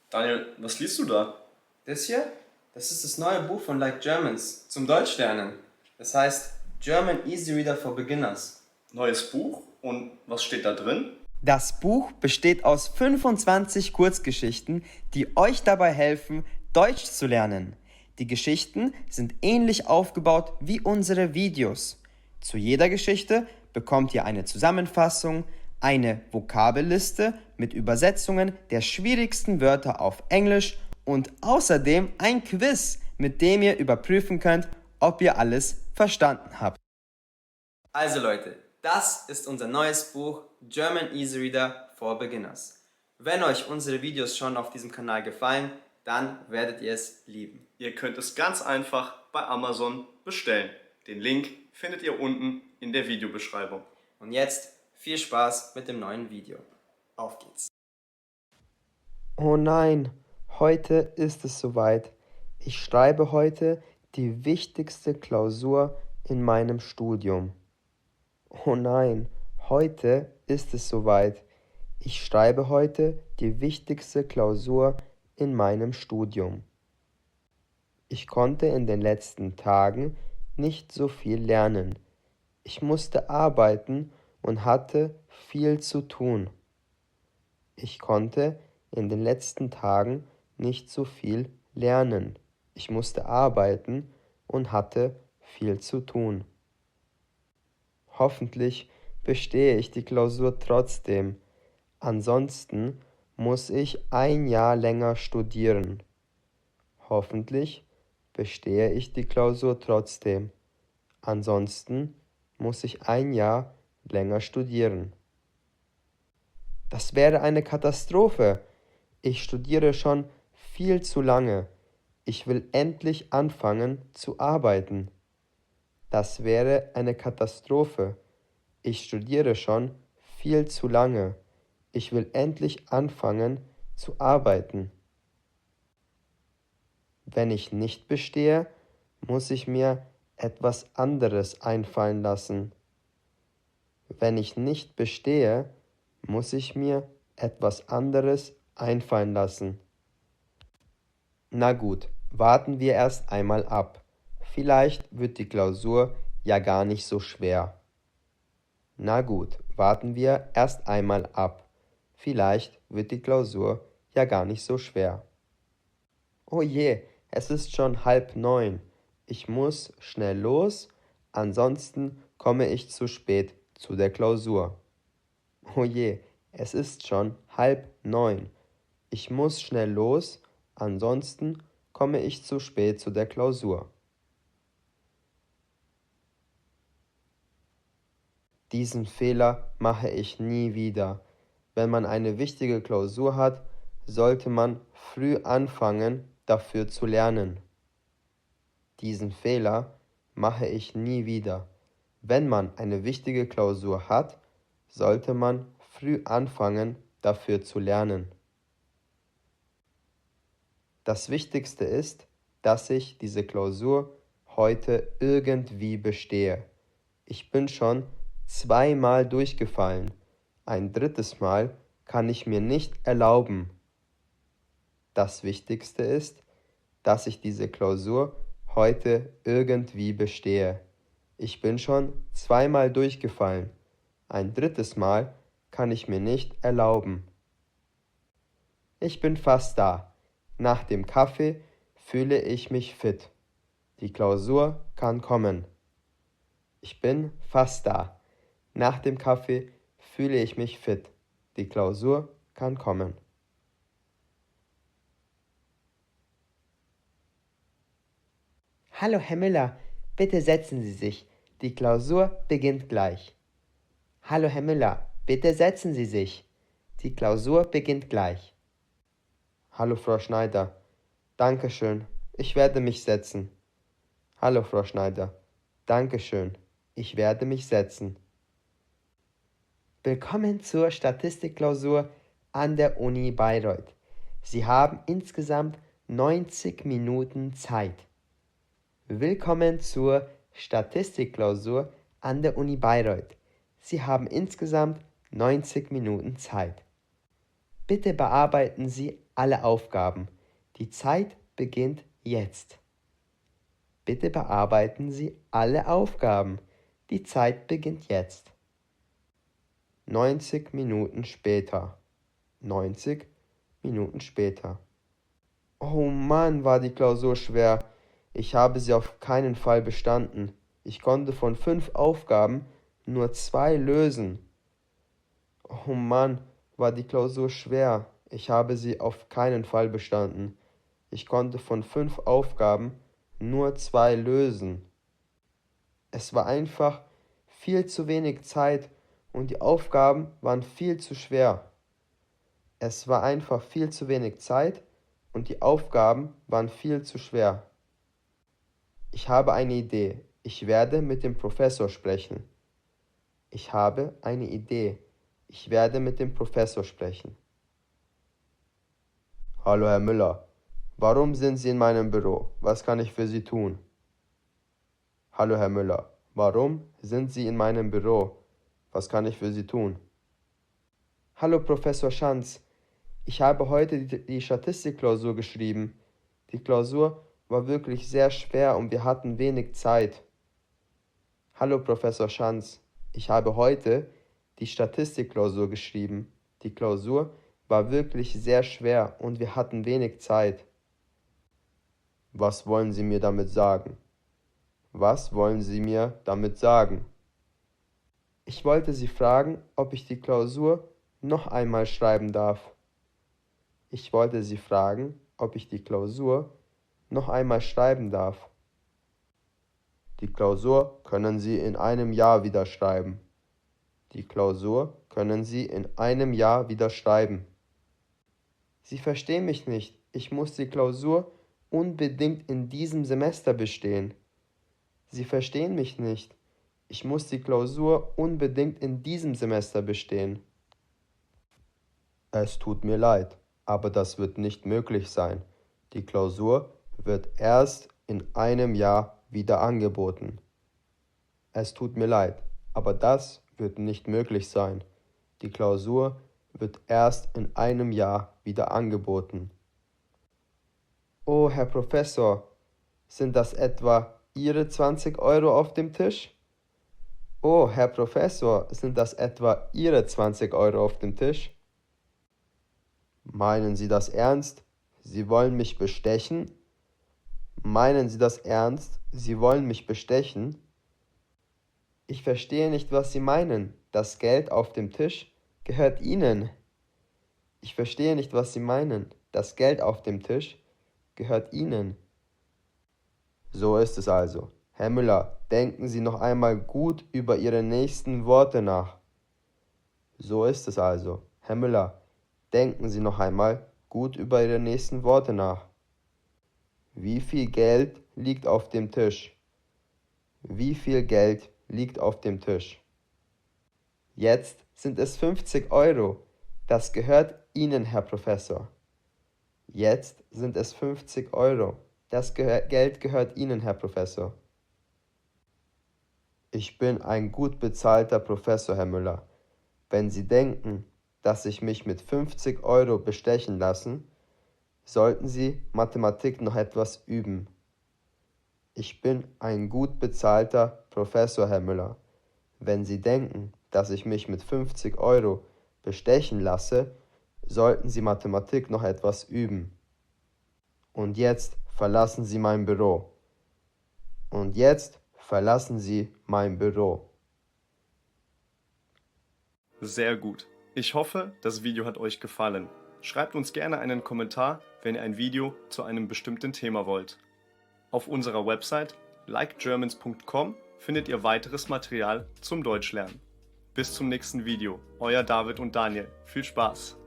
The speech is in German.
Daniel, was liest du da? Das hier, das ist das neue Buch von Like Germans zum Deutschlernen. Das heißt German Easy Reader for Beginners. Neues Buch? Und was steht da drin? Das Buch besteht aus 25 Kurzgeschichten, die euch dabei helfen, Deutsch zu lernen. Die Geschichten sind ähnlich aufgebaut wie unsere Videos. Zu jeder Geschichte bekommt ihr eine Zusammenfassung, eine Vokabelliste mit Übersetzungen der schwierigsten Wörter auf Englisch und außerdem ein Quiz, mit dem ihr überprüfen könnt, ob ihr alles verstanden habt. Also Leute, das ist unser neues Buch German Easy Reader for Beginners. Wenn euch unsere Videos schon auf diesem Kanal gefallen, dann werdet ihr es lieben. Ihr könnt es ganz einfach bei Amazon bestellen. Den Link findet ihr unten in der Videobeschreibung. Und jetzt viel Spaß mit dem neuen Video. Auf geht's! Oh nein, heute ist es soweit. Ich schreibe heute die wichtigste Klausur in meinem Studium. Oh nein, heute ist es soweit. Ich schreibe heute die wichtigste Klausur in meinem Studium. Ich konnte in den letzten Tagen nicht so viel lernen. Ich musste arbeiten und hatte viel zu tun. Ich konnte in den letzten Tagen nicht so viel lernen. Ich musste arbeiten und hatte viel zu tun. Hoffentlich bestehe ich die Klausur trotzdem. Ansonsten muss ich ein Jahr länger studieren. Hoffentlich bestehe ich die Klausur trotzdem. Ansonsten muss ich ein Jahr länger studieren. Das wäre eine Katastrophe. Ich studiere schon viel zu lange. Ich will endlich anfangen zu arbeiten. Das wäre eine Katastrophe. Ich studiere schon viel zu lange. Ich will endlich anfangen zu arbeiten. Wenn ich nicht bestehe, muss ich mir etwas anderes einfallen lassen. Wenn ich nicht bestehe, muss ich mir etwas anderes einfallen lassen. Na gut, warten wir erst einmal ab. Vielleicht wird die Klausur ja gar nicht so schwer. Na gut, warten wir erst einmal ab. Vielleicht wird die Klausur ja gar nicht so schwer. Oh je, es ist schon 8:30. Ich muss schnell los, ansonsten komme ich zu spät zu der Klausur. Oh je, es ist schon 8:30. Ich muss schnell los, ansonsten komme ich zu spät zu der Klausur. Diesen Fehler mache ich nie wieder. Wenn man eine wichtige Klausur hat, sollte man früh anfangen, dafür zu lernen. Diesen Fehler mache ich nie wieder. Wenn man eine wichtige Klausur hat, sollte man früh anfangen, dafür zu lernen. Das Wichtigste ist, dass ich diese Klausur heute irgendwie bestehe. Ich bin schon 2-mal durchgefallen. Ein drittes Mal kann ich mir nicht erlauben. Das Wichtigste ist, dass ich diese Klausur heute irgendwie bestehe. Ich bin schon 2-mal durchgefallen. Ein drittes Mal kann ich mir nicht erlauben. Ich bin fast da. Nach dem Kaffee fühle ich mich fit. Die Klausur kann kommen. Ich bin fast da. Nach dem Kaffee fühle ich mich fit. Die Klausur kann kommen. Hallo, Herr Müller, bitte setzen Sie sich. Die Klausur beginnt gleich. Hallo, Herr Müller, bitte setzen Sie sich. Die Klausur beginnt gleich. Hallo, Frau Schneider. Dankeschön. Ich werde mich setzen. Hallo, Frau Schneider. Dankeschön. Ich werde mich setzen. Willkommen zur Statistikklausur an der Uni Bayreuth. Sie haben insgesamt 90 Minuten Zeit. Willkommen zur Statistikklausur an der Uni Bayreuth. Sie haben insgesamt 90 Minuten Zeit. Bitte bearbeiten Sie alle Aufgaben. Die Zeit beginnt jetzt. Bitte bearbeiten Sie alle Aufgaben. Die Zeit beginnt jetzt. 90 Minuten später. 90 Minuten später. Oh Mann, war die Klausur schwer. Ich habe sie auf keinen Fall bestanden. Ich konnte von 5 Aufgaben nur 2 lösen. Oh Mann, war die Klausur schwer. Ich habe sie auf keinen Fall bestanden. Ich konnte von 5 Aufgaben nur 2 lösen. Es war einfach viel zu wenig Zeit und die Aufgaben waren viel zu schwer. Es war einfach viel zu wenig Zeit und die Aufgaben waren viel zu schwer. Ich habe eine Idee. Ich werde mit dem Professor sprechen. Ich habe eine Idee. Ich werde mit dem Professor sprechen. Hallo Herr Müller, warum sind Sie in meinem Büro? Was kann ich für Sie tun? Hallo Herr Müller, warum sind Sie in meinem Büro? Was kann ich für Sie tun? Hallo Professor Schanz, ich habe heute die Statistikklausur geschrieben. Die Klausur war wirklich sehr schwer und wir hatten wenig Zeit. Hallo Professor Schanz, ich habe heute die Statistikklausur geschrieben. Die Klausur war wirklich sehr schwer und wir hatten wenig Zeit. Was wollen Sie mir damit sagen? Was wollen Sie mir damit sagen? Ich wollte Sie fragen, ob ich die Klausur noch einmal schreiben darf. Ich wollte Sie fragen, ob ich die Klausur noch einmal schreiben darf. Die Klausur können Sie in einem Jahr wieder schreiben. Die Klausur können Sie in einem Jahr wieder schreiben. Sie verstehen mich nicht. Ich muss die Klausur unbedingt in diesem Semester bestehen. Sie verstehen mich nicht. Ich muss die Klausur unbedingt in diesem Semester bestehen. Es tut mir leid, aber das wird nicht möglich sein. Die Klausur wird erst in einem Jahr wieder angeboten. Es tut mir leid, aber das wird nicht möglich sein. Die Klausur wird erst in einem Jahr wieder angeboten. Oh, Herr Professor, sind das etwa Ihre 20 Euro auf dem Tisch? Oh, Herr Professor, sind das etwa Ihre 20 Euro auf dem Tisch? Meinen Sie das ernst? Sie wollen mich bestechen? Meinen Sie das ernst? Sie wollen mich bestechen? Ich verstehe nicht, was Sie meinen. Das Geld auf dem Tisch gehört Ihnen. Ich verstehe nicht, was Sie meinen. Das Geld auf dem Tisch gehört Ihnen. So ist es also. Herr Müller, denken Sie noch einmal gut über Ihre nächsten Worte nach. So ist es also. Herr Müller, denken Sie noch einmal gut über Ihre nächsten Worte nach. Wie viel Geld liegt auf dem Tisch? Wie viel Geld liegt auf dem Tisch? Jetzt sind es 50 Euro. Das gehört Ihnen, Herr Professor. Jetzt sind es 50 Euro. Das Geld gehört Ihnen, Herr Professor. Ich bin ein gut bezahlter Professor, Herr Müller. Wenn Sie denken, dass ich mich mit 50 Euro bestechen lassen, sollten Sie Mathematik noch etwas üben. Ich bin ein gut bezahlter Professor, Herr Müller. Wenn Sie denken, dass ich mich mit 50 Euro bestechen lasse, sollten Sie Mathematik noch etwas üben. Und jetzt verlassen Sie mein Büro. Und jetzt verlassen Sie mein Büro. Sehr gut. Ich hoffe, das Video hat euch gefallen. Schreibt uns gerne einen Kommentar, wenn ihr ein Video zu einem bestimmten Thema wollt. Auf unserer Website likegermans.com findet ihr weiteres Material zum Deutschlernen. Bis zum nächsten Video. Euer David und Daniel. Viel Spaß!